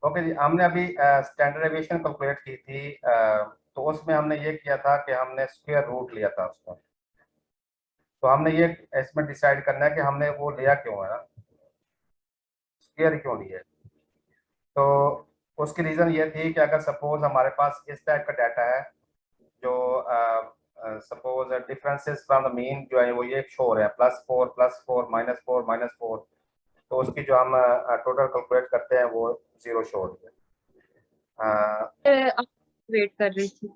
Okay जी, हमने अभी standard deviation calculate की थी, तो उसमें हमने ये किया था कि हमने स्क्वायर रूट लिया था उसका। तो हमने ये इसमें डिसाइड करना है कि हमने वो लिया क्यों है ना, स्क्वायर क्यों लिया है। तो उसकी रीजन ये थी कि अगर सपोज हमारे पास इस टाइप का डाटा है जो suppose differences from the mean जो है वो ये शो हो रहे हैं +4 +4 -4 -4, तो उसकी जो हम टोटल कैलकुलेट करते हैं वो 0 शो हो रही है। वेट कर रही थी।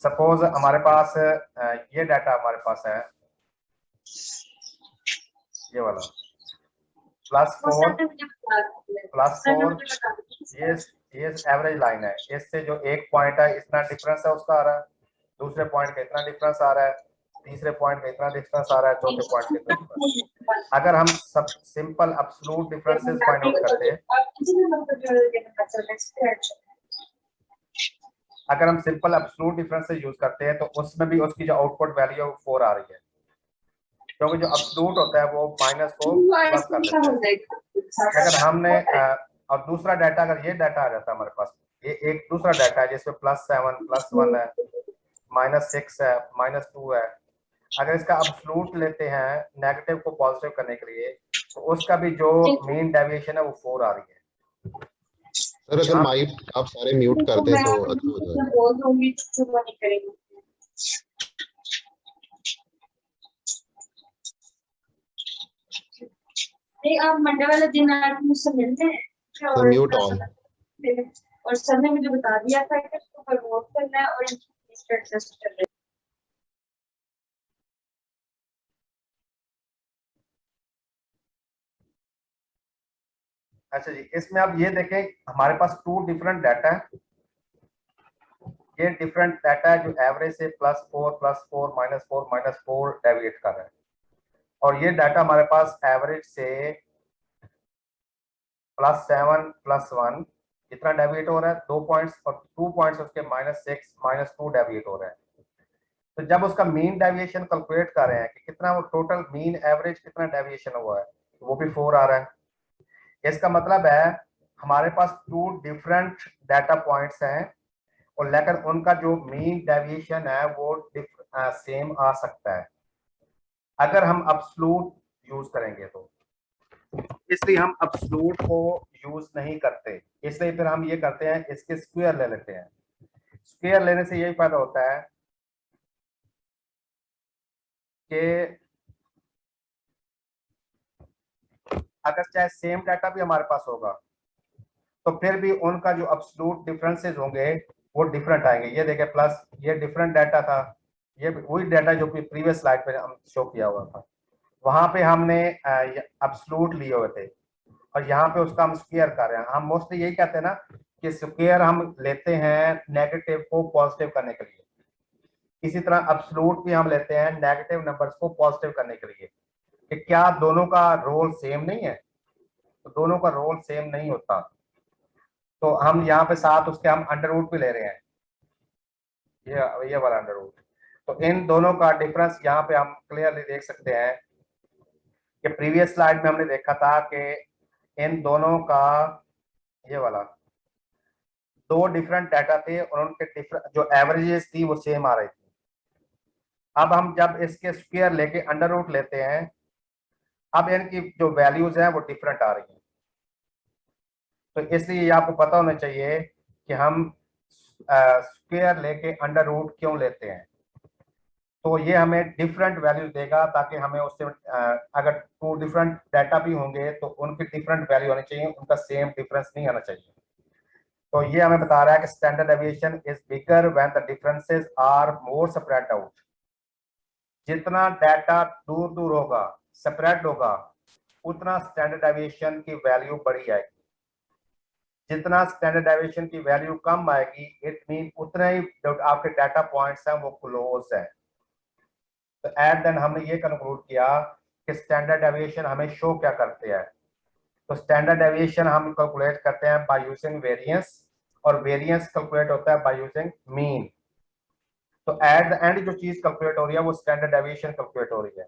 सपोज हमारे पास ये डाटा हमारे पास है, ये वाला +4 ये एवरेज लाइन है। इससे जो एक पॉइंट है इतना डिफरेंस है उसका आ रहा है, दूसरे पॉइंट का इतना डिफरेंस आ रहा है, तीसरे पॉइंट का इतना डिफरेंस आ रहा है, चौथे पॉइंट का इतना डिफरेंस। अगर हम सब simple absolute differences find out करते हैं, अगर हम सिंपल एब्सोल्यूट डिफरेंसेस यूज करते हैं तो उसमें भी उसकी जो आउटपुट वैल्यू है वो 4 आ रही है, क्योंकि जो एब्सोल्यूट होता है वो माइनस को प्लस कर देता है। अगर हमने और दूसरा डाटा, अगर ये डाटा आ जाता है हमारे पास, ये एक दूसरा डाटा है जिसमें +7 +1 है, -6 है, -2 है, अगर इसका एब्सोल्यूट लेते हैं नेगेटिव को पॉजिटिव करने के लिए, तो उसका भी जो मीन डेविएशन है वो 4 आ रही है। सर अगर माइक आप सारे म्यूट कर दें तो अच्छा हो जाएगा। आप मंडे वाले दिन आके मुझसे मिलते हैं तो म्यूट ऑन, और सर ने मुझे बता दिया था कि इसको प्रमोट करना है और एडजस्ट कर रहे हैं। अच्छा जी, इसमें आप ये देखें हमारे पास 2 डिफरेंट डाटा है। ये डिफरेंट डाटा है जो एवरेज से +4 +4 -4 -4 डेविएट कर रहा है, और ये डाटा हमारे पास एवरेज से +7 +1 इतना डेविएट हो रहा है, 2 पॉइंट्स, और 2 पॉइंट्स उसके -6 -2 डेविएट हो रहा है। तो जब उसका मीन डेविएशन कैलकुलेट कर रहे हैं कि कितना वो टोटल मीन एवरेज कितना डेविएशन हुआ है, तो वो भी 4 आ रहा है। इसका मतलब है हमारे पास 2 डिफरेंट डाटा पॉइंट्स हैं, और लेकिन उनका जो मीन डेविएशन है वो सेम आ सकता है अगर हम एब्सोल्यूट यूज करेंगे तो। इसलिए हम एब्सोल्यूट को यूज नहीं करते, इसलिए फिर हम ये करते हैं इसके स्क्वायर ले लेते हैं। स्क्वायर लेने से यही फायदा होता है कि अगर चाहे सेम डाटा भी हमारे पास होगा तो फिर भी उनका जो एब्सोल्यूट डिफरेंसेस होंगे वो डिफरेंट आएंगे। ये देखें प्लस, ये डिफरेंट डाटा था, ये वही डाटा जो कि प्रीवियस स्लाइड पे हम शो किया हुआ था, वहां पे हमने एब्सोल्यूट लिए हुए थे, और यहाँ पे उसका हम स्क्वायर कर रहे हैं। हम मोस्टली यही कहते हैं ना कि स्क्वायर हम लेते हैं नेगेटिव को पॉजिटिव करने के लिए, इसी तरह एब्सोल्यूट भी हम लेते हैं नेगेटिव नंबर्स को पॉजिटिव करने के लिए। कि क्या दोनों का रोल सेम नहीं है? तो दोनों का रोल सेम नहीं होता, तो हम यहाँ पे साथ उसके हम अंडर रूट भी ले रहे हैं, ये वाला अंडर रूट। तो इन दोनों का डिफरेंस यहाँ पे हम क्लियरली देख सकते हैं कि प्रीवियस स्लाइड में हमने देखा था कि इन दोनों का, ये वाला, 2 डिफरेंट डाटा थे और उनके डिफरेंट जो एवरेजेस थी वो सेम आ रही थी। अब हम जब इसके स्क्वायर लेके अंडर रूट लेते हैं, अब इनकी जो वैल्यूज हैं वो डिफरेंट आ रही हैं। तो इसलिए आपको पता होना चाहिए कि हम स्क्वायर लेके अंडर रूट क्यों लेते हैं। तो ये हमें डिफरेंट वैल्यूज देगा, ताकि हमें उससे अगर 2 डिफरेंट डाटा भी होंगे तो उनकी डिफरेंट वैल्यू आनी चाहिए, उनका सेम डिफरेंस नहीं आना चाहिए। तो ये हमें बता रहा है कि standard deviation is bigger when the differences are more spread out. जितना डाटा दूर दूर होगा, स्प्रेड होगा, उतना स्टैंडर्ड डेविएशन की वैल्यू बढ़ी आएगी। जितना स्टैंडर्ड डेविएशन की वैल्यू कम आएगी, इट मीन उतना ही जो आपके डाटा पॉइंट्स हैं वो क्लोज है। तो एट देन हमने ये कंक्लूड किया कि स्टैंडर्ड डेविएशन हमें शो क्या करते हैं। तो स्टैंडर्ड डेविएशन हम कैलकुलेट करते हैं बाय यूजिंग वेरिएंस, और वेरिएंस कैलकुलेट होता है बाय यूजिंग मीन। तो एट द एंड जो चीज कैलकुलेट हो रही है वो स्टैंडर्ड डेविएशन कैलकुलेट हो रही है।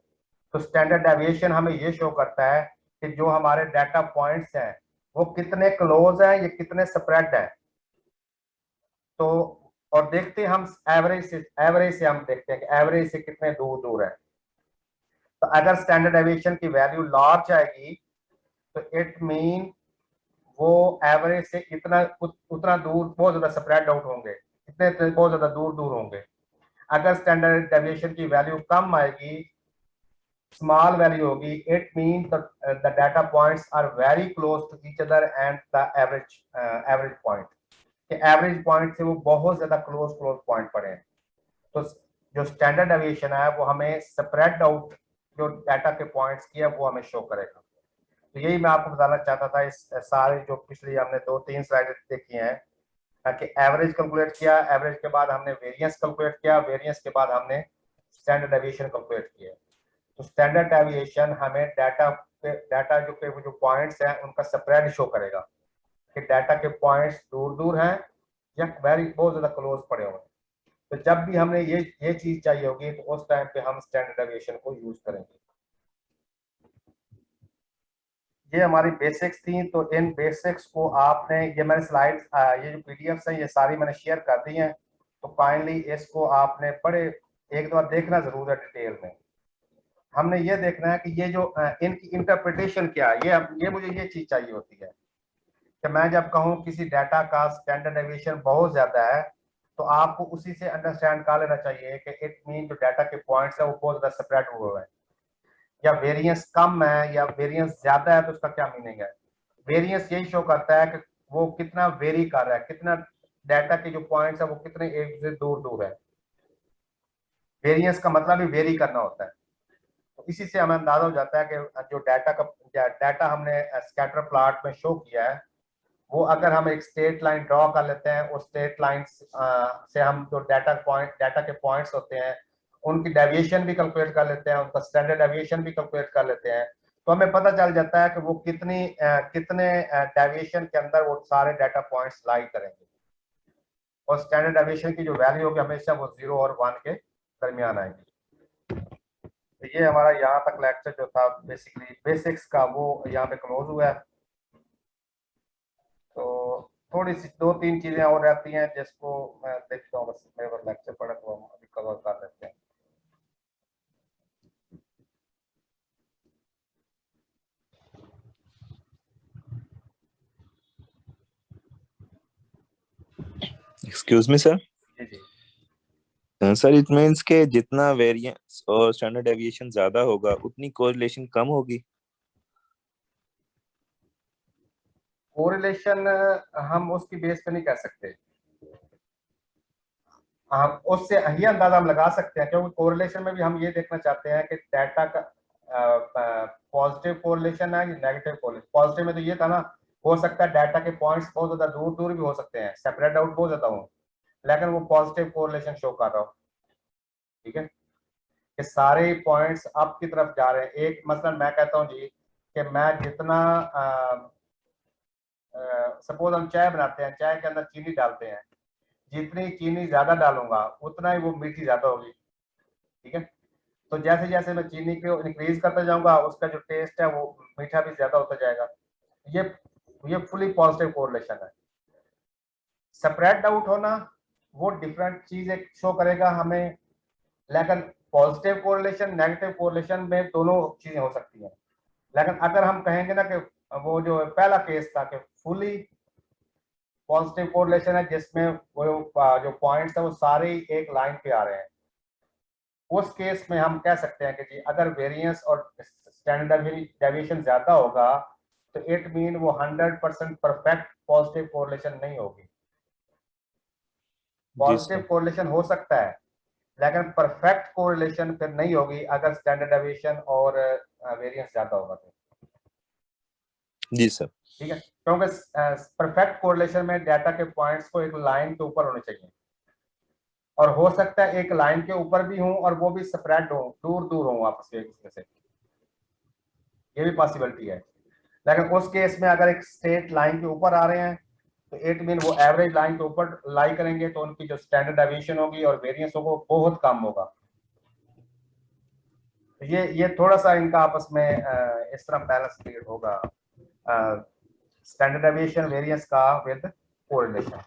तो स्टैंडर्ड डेविएशन हमें ये शो करता है कि जो हमारे डाटा पॉइंट्स हैं वो कितने क्लोज हैं, ये कितने स्प्रेड हैं। तो और देखते हैं हम एवरेज से हम देखते हैं कि एवरेज से कितने दूर दूर है। तो अगर स्टैंडर्ड डेविएशन की वैल्यू लार्ज आएगी तो इट मीन वो एवरेज से उतना दूर बहुत ज्यादा स्प्रेड आउट होंगे, इतने बहुत ज्यादा दूर दूर होंगे। अगर स्टैंडर्ड डेविएशन की वैल्यू कम आएगी, स्मॉल वैल्यू होगी, it mean the data points are very close to each other and the average point, कि एवरेज पॉइंट से वो बहुत ज्यादा क्लोज पॉइंट पड़े हैं। तो जो स्टैंडर्ड डेविएशन है वो हमें स्प्रेड आउट जो डाटा के पॉइंट्स की है वो हमें शो करेगा। तो यही मैं आपको बताना चाहता था। इस सारे जो पिछली हमने 2-3 स्लाइड देखी हैं कि एवरेज कैलकुलेट किया, एवरेज के बाद हमने वेरिएंस कैलकुलेट किया, वेरिएंस के बाद हमने स्टैंडर्ड डेविएशन कैलकुलेट किया। तो स्टैंडर्ड डेविएशन हमें डाटा जो पॉइंट्स हैं उनका स्प्रेड शो करेगा कि डाटा के पॉइंट्स दूर दूर हैं या बहुत ज्यादा क्लोज पड़े हुए हैं। तो जब भी हमें ये चीज चाहिए होगी तो उस टाइम पे हम स्टैंडर्ड डेविएशन को यूज करेंगे। ये हमारी बेसिक्स थी। तो इन बेसिक्स को आपने, ये मैंने स्लाइड्स, ये जो पीडीएफ्स हैं ये सारी मैंने शेयर कर दी हैं। तो काइंडली इसको आपने एक बार देखना जरूर है डिटेल में। हमने ये देखना है कि ये जो इनकी इंटरप्रिटेशन क्या है। ये मुझे ये चीज चाहिए होती है कि मैं जब कहूँ किसी डाटा का स्टैंडर्ड डेविएशन बहुत ज्यादा है तो आपको उसी से अंडरस्टैंड कर लेना चाहिए कि इट मीन जो डाटा के पॉइंट्स है वो बहुत ज्यादा स्प्रेड हुए हैं, या वेरिएंस कम है या वेरिएंस ज्यादा है तो उसका क्या मीनिंग है। वेरिएंस यही शो करता है कि वो कितना वेरी कर रहा है, कितना डाटा के जो पॉइंट्स है वो कितने एक से दूर दूर है। वेरिएंस का मतलब ही वेरी करना होता है। तो इसी से हमें अंदाजा हो जाता है कि जो डाटा हमने स्कैटर प्लॉट में शो किया है वो अगर हम एक स्ट्रेट लाइन ड्रॉ कर लेते हैं, उस स्ट्रेट लाइन से हम जो डाटा के पॉइंट्स होते हैं उनकी डेविएशन भी कैलकुलेट कर लेते हैं, उनका स्टैंडर्ड डेविएशन भी कैलकुलेट कर लेते हैं। तो हमें पता चल जाता है कि वो कितने डेविएशन के अंदर वो सारे डाटा पॉइंट्स लाई करेंगे। और स्टैंडर्ड डेविएशन की जो वैल्यू होगी हमेशा वो 0 और 1 के दरमियान आएगी। तो ये हमारा यहाँ तक लेक्चर जो था बेसिकली बेसिक्स का वो यहाँ पे क्लोज हुआ है। तो थोड़ी सी 2-3 चीजें और रहती हैं जिसको मैं देखता हूँ, बस मेरे पास लेक्चर पड़ा तो हम अभी कवर कर लेते हैं। Excuse me sir. जी जी। सर इट मींस के जितना वेरिएंस और स्टैंडर्ड डेविएशन ज्यादा होगा उतनी कोरिलेशन कम होगी। कोरिलेशन हम उसकी बेस पे नहीं कर सकते, हम उससे ये अंदाजा हम लगा सकते हैं क्योंकि कोरिलेशन में भी हम ये देखना चाहते हैं कि डाटा का पॉजिटिव कोरिलेशन है या नेगेटिव कोरिलेशन। पॉजिटिव में तो ये था ना, हो सकता है डाटा के पॉइंट्स बहुत ज्यादा दूर दूर भी हो सकते हैं, सेपरेट आउट बहुत ज्यादा हो, लेकिन वो पॉजिटिव कोरिलेशन शो कर रहा हो। ठीक है, कि सारे पॉइंट्स अप की तरफ जा रहे हैं। एक मसलन मैं कहता हूँ जी कि मैं जितना सपोज हम चाय बनाते हैं, चाय के अंदर चीनी डालते हैं, जितनी चीनी ज्यादा डालूंगा उतना ही वो मीठी ज्यादा होगी। ठीक है, तो जैसे जैसे मैं चीनी को इंक्रीज करता जाऊंगा उसका जो टेस्ट है वो मीठा भी ज्यादा होता जाएगा। ये फुली पॉजिटिव कोरिलेशन है। सेपरेट आउट होना वो डिफरेंट चीज एक शो करेगा हमें, लेकिन पॉजिटिव कोरिलेशन नेगेटिव कोरिलेशन में दोनों चीजें हो सकती हैं। लेकिन अगर हम कहेंगे ना कि वो जो पहला केस था कि फुली पॉजिटिव कोरिलेशन है जिसमें वो जो पॉइंट्स है वो सारे एक लाइन पे आ रहे हैं, उस केस में हम कह सकते हैं कि जी अगर वेरिएंस और स्टैंडर्ड डेविएशन ज्यादा होगा तो इट मीन वो 100% परफेक्ट पॉजिटिव कोरिलेशन नहीं होगी। पॉजिटिव कोरिलेशन हो सकता है लेकिन परफेक्ट कोरिलेशन फिर नहीं होगी अगर स्टैंडर्ड डेविएशन और वेरिएंस ज्यादा होगा तो। जी सर। ठीक है, क्योंकि परफेक्ट कोरिलेशन में डाटा के पॉइंट्स को एक लाइन के ऊपर होने चाहिए, और हो सकता है एक लाइन के ऊपर भी हूं और वो भी स्प्रेड हो, दूर दूर हो आपस में एक दूसरे से, ये भी पॉसिबिलिटी है। लेकिन उस केस में अगर एक स्ट्रेट लाइन के ऊपर आ रहे हैं तो इट मीन वो एवरेज लाइन के ऊपर लाई करेंगे तो उनकी जो स्टैंडर्ड डेविएशन होगी और वेरिएंस होगा बहुत कम होगा। ये थोड़ा सा इनका आपस में इस तरह बैलेंस क्रिएट होगा स्टैंडर्ड डेविएशन वेरिएंस का विद कोरिलेशन।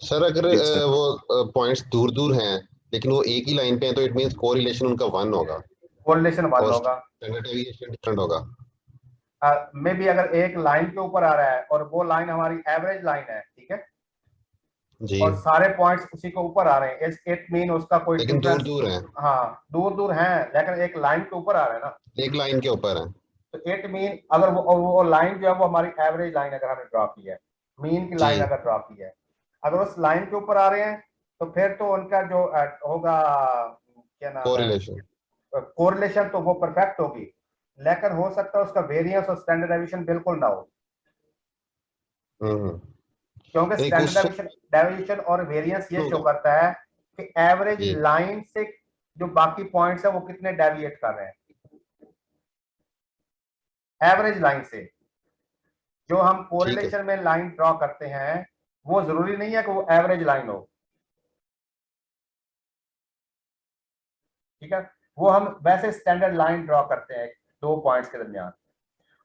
सर अगर Yes, sir. वो पॉइंट्स दूर दूर हैं लेकिन वो एक ही लाइन पे हैं तो इट मींस कोरिलेशन उनका 1 होगा कोरिलेशन 1 और होगा। स्टैंडर्ड डेविएशन डिफरेंट होगा। मे बी अगर एक लाइन के ऊपर आ रहा है और वो लाइन हमारी एवरेज लाइन है, ठीक है, जी और सारे पॉइंट्स उसी के ऊपर आ रहे हैं, इट मीन उसका कोई लेकिन दूर डिफरेंस। दूर हैं, हाँ दूर दूर हैं लेकिन एक लाइन के ऊपर आ रहा है ना, एक लाइन के ऊपर हैं। तो इट मीन अगर वो लाइन जो है वो हमारी एवरेज लाइन अगर हमने ड्रॉ की है, मीन की लाइन जी अगर ड्रॉ की है, अगर उस लाइन के ऊपर आ रहे हैं तो फिर तो उनका जो होगा क्या नाम है, कोरिलेशन। कोरिलेशन, तो वो परफेक्ट होगी। लेकिन हो सकता है उसका वेरिएंस और स्टैंडर्ड डेविएशन बिल्कुल ना हो, हम्म क्योंकि यानी स्टैंडर्ड डेविएशन और वेरिएंस ये शो करता है कि एवरेज जी लाइन से जो बाकी पॉइंट्स है वो कितने डेविएट कर रहे हैं। एवरेज लाइन से जो हम ठीक है कोरिलेशन में लाइन ड्रॉ करते हैं वो जरूरी नहीं है कि वो एवरेज लाइन हो, ठीक है, वो हम वैसे स्टैंडर्ड लाइन ड्रॉ करते हैं दो पॉइंट्स के दरमियान,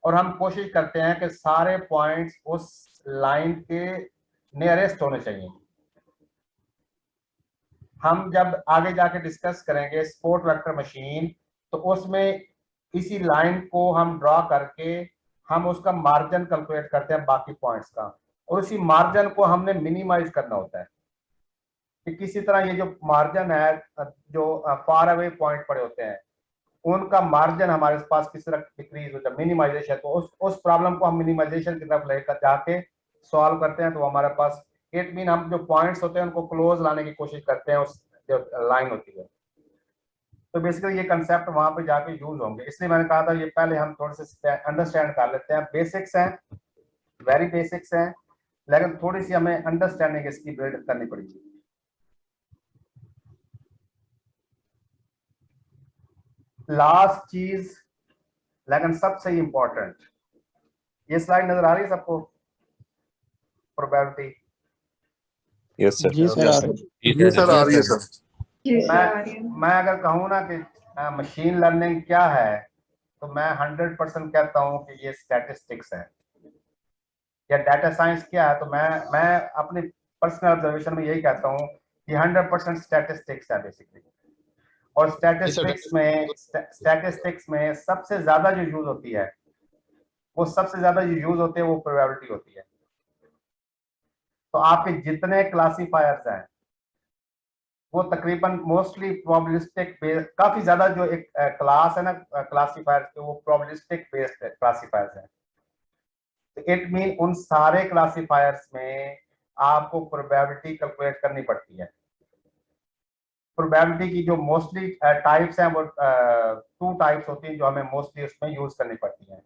और हम कोशिश करते हैं कि सारे पॉइंट्स उस लाइन के नियरेस्ट होने चाहिए। हम जब आगे जाके डिस्कस करेंगे सपोर्ट वेक्टर मशीन, तो उसमें इसी लाइन को हम ड्रॉ करके हम उसका मार्जिन कैलकुलेट करते हैं बाकी पॉइंट्स का, और उसी मार्जिन को हमने मिनिमाइज करना होता है कि किसी तरह ये जो मार्जिन है, जो फार अवे पॉइंट पड़े होते हैं, उनका मार्जिन हमारे पास किस तरह डिक्रीज होता है, मिनिमाइजेशन, तो उस प्रॉब्लम को हम मिनिमाइजेशन की तरफ लेकर जाके सॉल्व करते हैं। तो हमारे पास इट मीन हम जो पॉइंट्स होते हैं उनको क्लोज लाने की कोशिश करते हैं उस जो लाइन होती है। तो बेसिकली ये कंसेप्ट वहां पे जाके यूज होंगे, इसलिए मैंने कहा था ये पहले हम थोड़े से अंडरस्टैंड कर लेते हैं। बेसिक्स हैं, वेरी बेसिक्स हैं, लेकिन थोड़ी सी हमें अंडरस्टैंडिंग इसकी बिल्ड करनी पड़ेगी। लास्ट चीज लेकिन सबसे इंपॉर्टेंट, ये स्लाइड नजर आ रही है सबको, प्रोबेबिलिटी। Yes, sir. जी सर आ रही है। जी सर आ रही है सर। मैं अगर कहूँ ना कि मशीन लर्निंग क्या है, तो मैं 100% कहता हूँ कि ये स्टैटिस्टिक्स है, या डाटा साइंस क्या है, तो मैं अपनी पर्सनल ऑब्जर्वेशन में यही कहता हूँ कि 100% स्टैटिस्टिक्स है बेसिकली। और स्टैटिस्टिक्स में सबसे ज्यादा जो यूज होती है, वो सबसे ज्यादा जो यूज होती है वो प्रोबेबिलिटी होती है। तो आपके जितने क्लासीफायर्स हैं वो तकरीबन मोस्टली प्रोबेबिलिस्टिक बेस्ड, काफी ज्यादा जो एक क्लास है ना क्लासीफायर्स के, वो प्रोबेबिलिस्टिक बेस्ड क्लासीफायर्स हैं। तो इट मीन उन सारे क्लासीफायर्स में आपको प्रोबेबिलिटी कैलकुलेट करनी पड़ती है। प्रोबेबिलिटी की जो मोस्टली टाइप्स हैं वो 2 टाइप्स होती हैं जो हमें मोस्टली उसमें यूज करनी पड़ती हैं।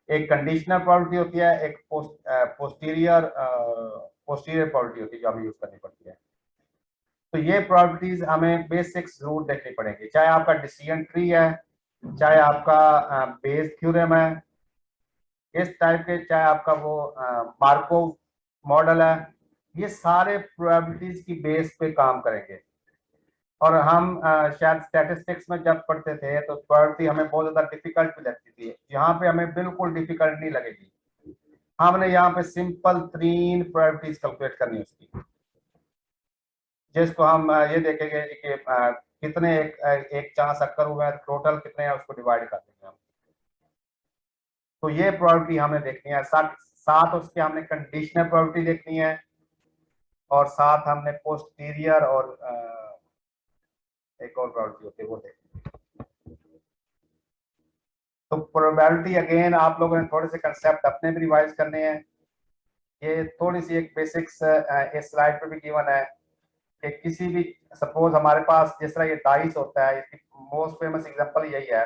एक कंडीशनल प्रोबेबिलिटी होती है, एक पोस्टीरियर प्रोबेबिलिटी होती है जो हमें यूज करनी पड़ती है। तो ये प्रोबेबिलिटीज हमें बेसिक्स जरूर देखनी पड़ेगी, चाहे आपका डिसीजन ट्री है, चाहे आपका बेस थ्योरम है इस टाइप के, चाहे आपका वो मार्कोव मॉडल है, ये सारे प्रोबेबिलिटीज की बेस पे काम करेंगे। और हम शायद स्टैटिस्टिक्स में जब पढ़ते थे तो प्रोबेबिलिटी हमें बहुत ज्यादा डिफिकल्ट भी लगती थी, यहाँ पे हमें बिल्कुल डिफिकल्ट नहीं लगेगी। हमने यहाँ पे सिंपल 3 प्रोबेबिलिटीज कैलकुलेट करनी उसकी, जिसको हम ये देखेंगे कि कितने एक चांस अक्कर हुए हैं, टोटल कितने हैं उसको डिवाइड कर देंगे हम। तो ये प्रोबेबिलिटी हमें देखनी है, साथ उसके हमने कंडीशनल प्रोबेबिलिटी देखनी है, और साथ हमने पोस्टीरियर और एक और प्रोबेबिलिटी होती है वो देखनी है। तो प्रोबेबिलिटी अगेन आप लोगों ने थोड़े से कंसेप्ट अपने भी रिवाइज करने हैं। ये थोड़ी सी एक बेसिक्स इस स्लाइड पे भी गिवन है कि किसी भी सपोज हमारे पास जिस तरह ये डाइस होता है, इसकी मोस्ट फेमस एग्जांपल यही है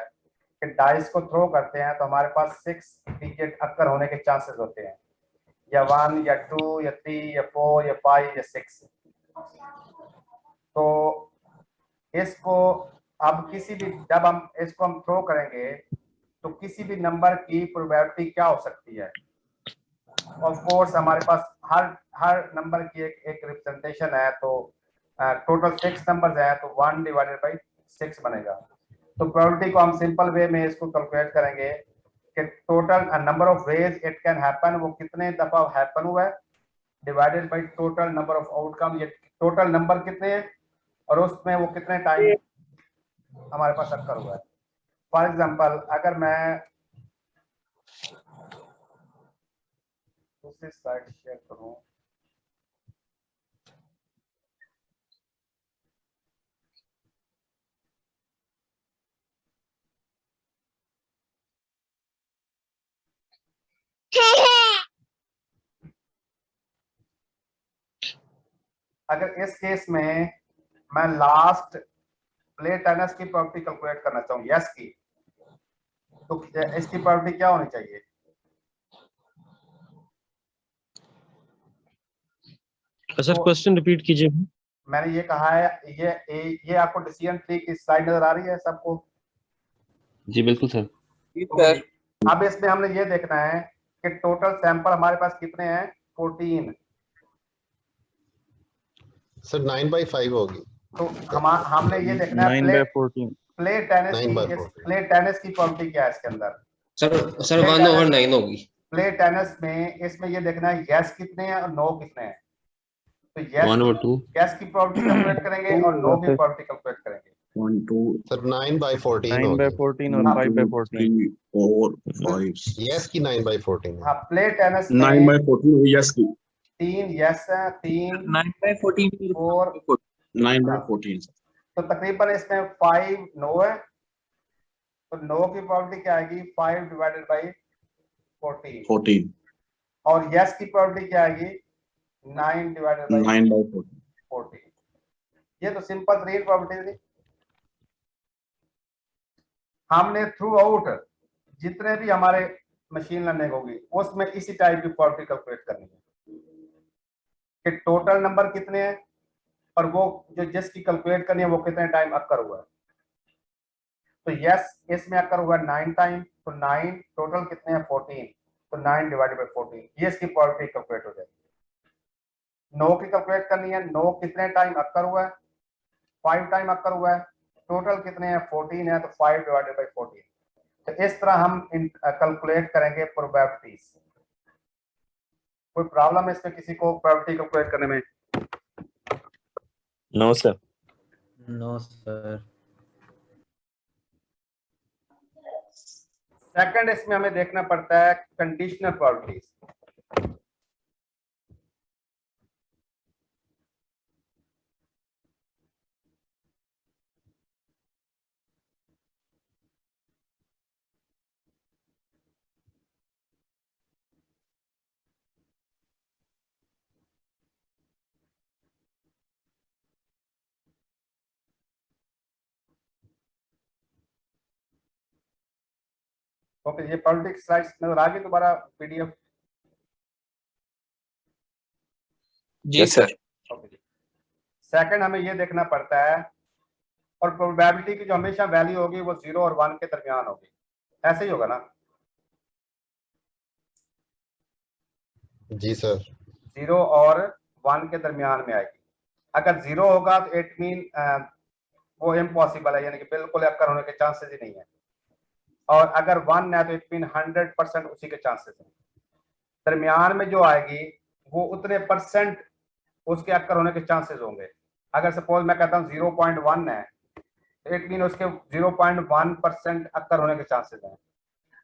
कि डाइस को थ्रो करते हैं तो हमारे पास 6 डिजिट अक्कर होने के चांसेस होते हैं, या 1 या 2 या 3 या 4 या 5 या 6। तो इसको अब किसी भी जब हम इसको हम थ्रो करेंगे तो किसी भी नंबर की प्रोबेबिलिटी क्या हो सकती है। ऑफ कोर्स हमारे पास हर नंबर की एक रिप्रेजेंटेशन है, तो टोटल 6 नंबर्स है तो 1 डिवाइडेड बाई 6 बनेगा। तो प्रोबेबिलिटी को हम सिंपल वे में इसको कैलकुलेट करेंगे कि total number of ways it can happen, वो कितने दफा हैपन हुआ है, divided by total number of outcome, ये टोटल नंबर कितने हैं और उसमें वो कितने टाइम हमारे पास अक्कर हुआ है। फॉर एग्जांपल अगर मैं दूसरी स्लाइड शेयर करूं, अगर इस केस में मैं लास्ट प्ले टेनिस की प्रॉपर्टी कैलकुलेट करना चाहूँ यस की, तो इसकी प्रॉपर्टी क्या होनी चाहिए? सर क्वेश्चन रिपीट कीजिए। मैंने ये कहा है, ये आपको डिसीजन ट्री की स्लाइड नजर आ रही है सबको? जी बिल्कुल सर। सर अब इसमें हमने ये देखना है कि टोटल सैंपल हमारे पास कितने हैं, 14। सर 9/5 होगी। तो हमने ये देखना है 9/14 प्ले टेनिस 9/14 प्ले टेनिस की प्रॉपर्टी क्या है इसके अंदर? सर 1/9 होगी। प्ले टेनिस में इसमें ये देखना है यस कितने हैं और नो कितने हैं। तो 1/2 यस की प्रॉपर्टी कैलकुलेट करेंगे और नो की प्रॉपर्टी कैलकुलेट करेंगे। 1 2 सर 9/14 होगी। 9/14 और 5/14 3 4 5 यस की 9/14 है। हाँ प्ले टेनिस में 9/14 यस की 3 यस है, 3 9/14 4 9/14 तो तकरीबन इसमें 5 नो है, तो नो की प्रॉपर्टी क्या आएगी 5 डिवाइडेड बाई 14 और यस की प्रॉपर्टी क्या आएगी 9 डिवाइडेड बाई 14। ये तो सिंपल रील प्रॉपर्टी थी। हमने थ्रू आउट जितने भी हमारे मशीन लर्निंग होगी उसमें इसी टाइप की प्रॉपर्टी कैलकुलेट करनी है कि टोटल नंबर कितने हैं और वो जो जिसकी कैलकुलेट करनी है वो कितने टाइम अक्कर हुआ है। तो यस इसमें अक्कर हुआ 9 टाइम, तो 9 टोटल कितने हैं 14, तो 9 डिवाइडेड बाई 14 ये इसकी प्रॉपर्टी कैलकुलेट हो जाएगी। नो की कैलकुलेट करनी है, नो कितने टाइम अक्कर हुआ है 5 टाइम अक्कर हुआ है, टोटल कितने हैं 14 है, तो 5 डिवाइडेड बाई 14। तो इस तरह हम कैलकुलेट करेंगे प्रोबेबिलिटीज। कोई प्रॉब्लम है इसमें किसी को प्रोबेबिलिटी कैलकुलेट करने में? No sir. No sir. Second इसमें हमें देखना पड़ता है कंडीशनल प्रोबेबिलिटीज। ओके ये पॉलिटिक्स स्लाइड्स नजर आ गई दोबारा पीडीएफ? जी सर। ओके सेकंड हमें ये देखना पड़ता है और प्रोबेबिलिटी की जो हमेशा वैल्यू होगी वो 0 और 1 के दरमियान होगी, ऐसे ही होगा ना? जी सर। 0 और 1 के दरमियान में आएगी। अगर 0 होगा तो इट मीन वो इम्पॉसिबल है, यानी कि बिल्कुल अक्कर होने के चांसेस ही नहीं है। और अगर 1 है तो इट मीन 100% उसी के चांसेस हैं। दरमियान में जो आएगी वो उतने परसेंट उसके अक्कर होने के चांसेस होंगे। अगर सपोज मैं कहता हूँ 0.1 है तो इट मीन उसके 0.1% अक्कर होने के चांसेस हैं।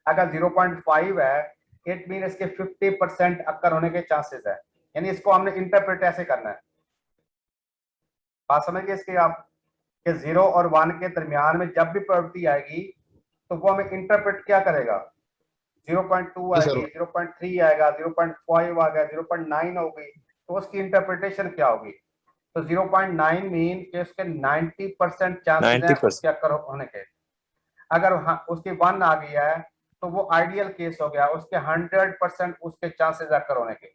अगर 0.5 है इट मीन इसके 50% अक्कर होने के चांसेस है। यानी इसको हमने इंटरप्रेट ऐसे करना है। बात समझ गए इसके आप कि 0 और 1 के दरमियान में जब भी प्रोबेबिलिटी आएगी तो वो हमें इंटरप्रेट क्या करेगा, 0.2 आएगी, 0.3 आएगा, 0.5 आ गया, 0.9 होगी, तो उसकी इंटरप्रिटेशन क्या होगी? तो 0.9 मीन कि उसके 90% चांसेस हैं उसके अक्कर होने के। अगर उसकी 1 आ गया है तो वो आइडियल केस हो गया, उसके 100% उसके चांसेस अक्कर होने के।